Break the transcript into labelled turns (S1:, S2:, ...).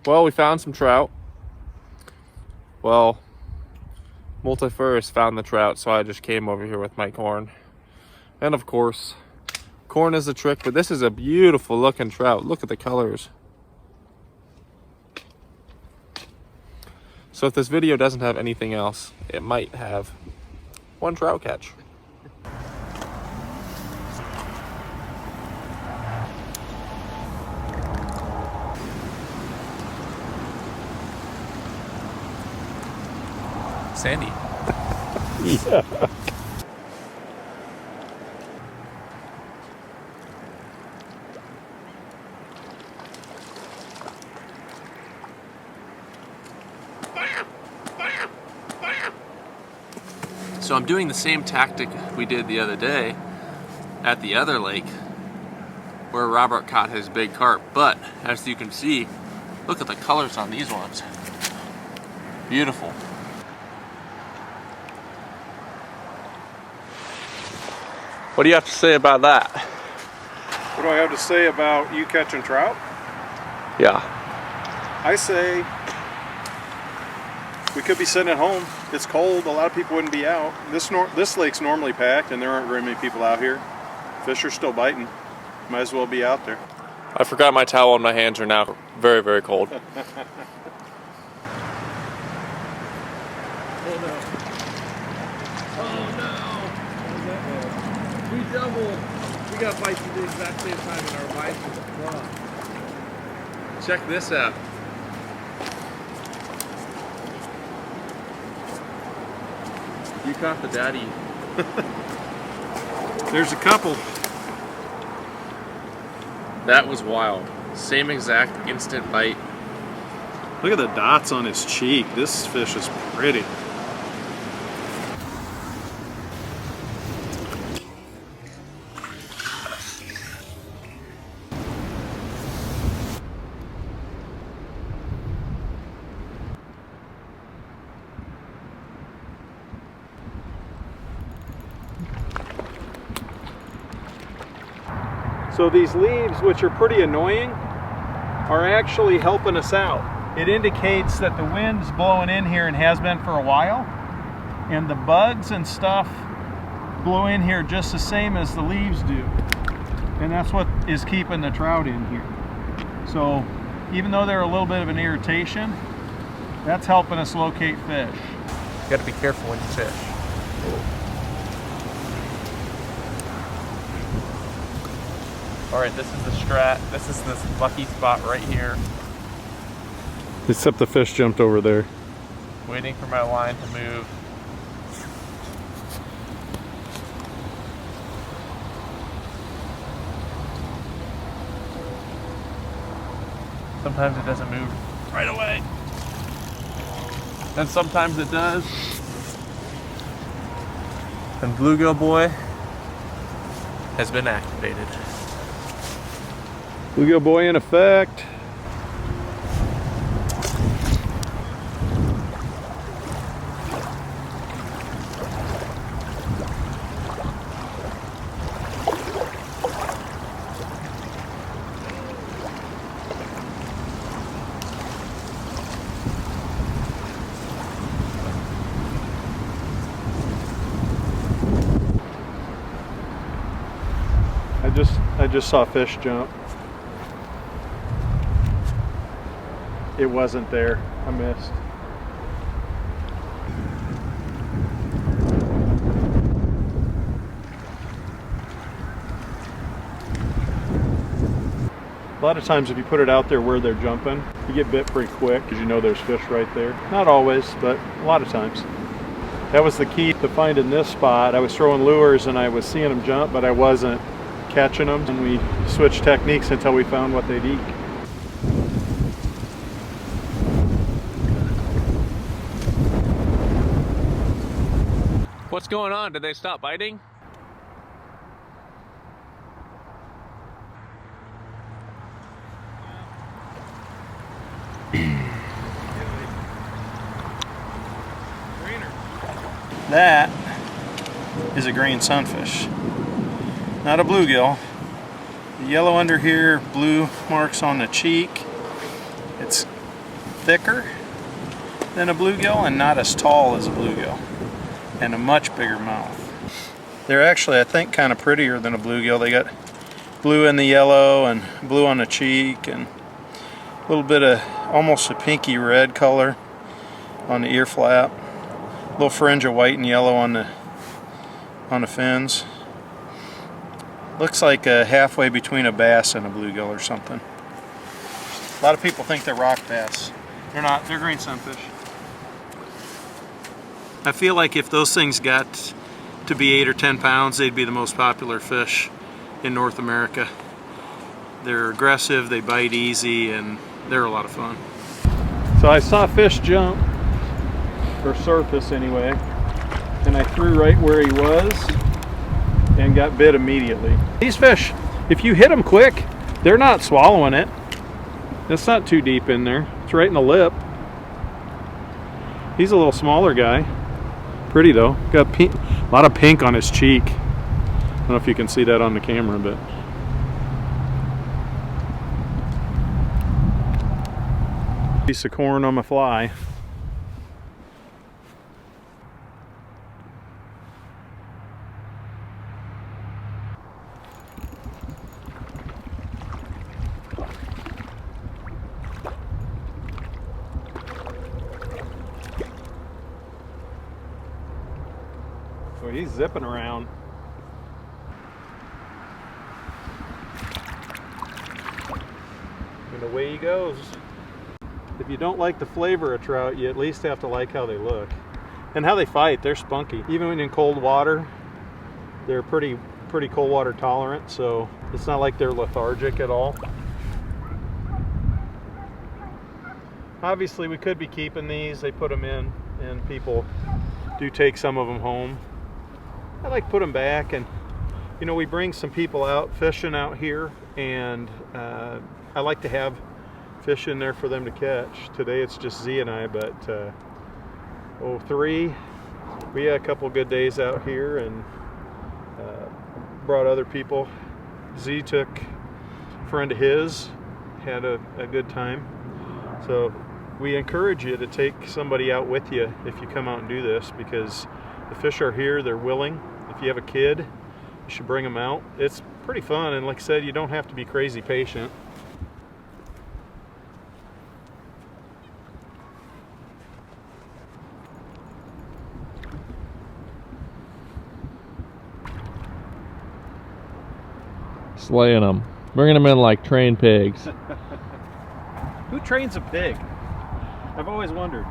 S1: Well, we found some trout. Well, Multifarious found the trout, so I just came over here with my corn. And of course, corn is a trick, but this is a beautiful looking trout. Look at the colors. So if this video doesn't have anything else, it might have one trout catch. Sandy.
S2: Yeah.
S1: So I'm doing the same tactic we did the other day at the other lake where Robert caught his big carp, but as you can see, look at the colors on these ones. Beautiful. What do you have to say about that?
S2: What do I have to say about you catching trout?
S1: Yeah.
S2: I say we could be sitting at home. It's cold. A lot of people wouldn't be out. This lake's normally packed, and there aren't very many people out here. Fish are still biting. Might as well be out there.
S1: I forgot my towel and my hands are now very, very cold.
S2: Oh no. Oh no.
S1: We double. We got bites at the exact same time in our bites with the club. Check this out. You caught the daddy.
S2: There's a couple.
S1: That was wild. Same exact instant bite.
S2: Look at the dots on his cheek. This fish is pretty. So these leaves, which are pretty annoying, are actually helping us out. It indicates that the wind's blowing in here and has been for a while, and the bugs and stuff blow in here just the same as the leaves do. And that's what is keeping the trout in here. So even though they're a little bit of an irritation, that's helping us locate fish.
S1: You gotta be careful when you fish. All right, this is the strat. This is this lucky spot right here.
S2: Except the fish jumped over there.
S1: Waiting for my line to move. Sometimes it doesn't move right away. And sometimes it does. And Bluegill Boy has been activated.
S2: Bluegill Boy in effect. I just saw fish jump. It wasn't there. I missed. A lot of times if you put it out there where they're jumping, you get bit pretty quick because you know there's fish right there. Not always, but a lot of times. That was the key to finding this spot. I was throwing lures and I was seeing them jump, but I wasn't catching them. And we switched techniques until we found what they'd eat.
S1: What's going on? Did they stop biting?
S2: That is a green sunfish, not a bluegill. The yellow under here, blue marks on the cheek. It's thicker than a bluegill and not as tall as a bluegill, and a much bigger mouth. They're actually, I think, kind of prettier than a bluegill. They got blue in the yellow and blue on the cheek and a little bit of almost a pinky red color on the ear flap. A little fringe of white and yellow on the fins. Looks like halfway between a bass and a bluegill or something. A lot of people think they're rock bass. They're not, they're green sunfish. I feel like if those things got to be 8 or 10 pounds, they'd be the most popular fish in North America. They're aggressive, they bite easy, and they're a lot of fun. So I saw a fish jump, or surface anyway, and I threw right where he was and got bit immediately. These fish, if you hit them quick, they're not swallowing it. It's not too deep in there. It's right in the lip. He's a little smaller guy. Pretty though. Got a lot of pink on his cheek. I don't know if you can see that on the camera, but piece of corn on my fly. So he's zipping around. And away he goes. If you don't like the flavor of trout, you at least have to like how they look. And how they fight, they're spunky. Even when in cold water, they're pretty cold water tolerant, so it's not like they're lethargic at all. Obviously we could be keeping these. They put them in, and people do take some of them home. I like to put them back, and you know, we bring some people out fishing out here, and I like to have fish in there for them to catch. Today it's just Z and I, but 03 we had a couple good days out here and brought other people. Z took a friend of his, had a good time. So we encourage you to take somebody out with you if you come out and do this, because the fish are here, they're willing. If you have a kid, you should bring them out. It's pretty fun, and like I said, you don't have to be crazy patient.
S1: Slaying them, bringing them in like trained pigs.
S2: Who trains a pig? I've always wondered.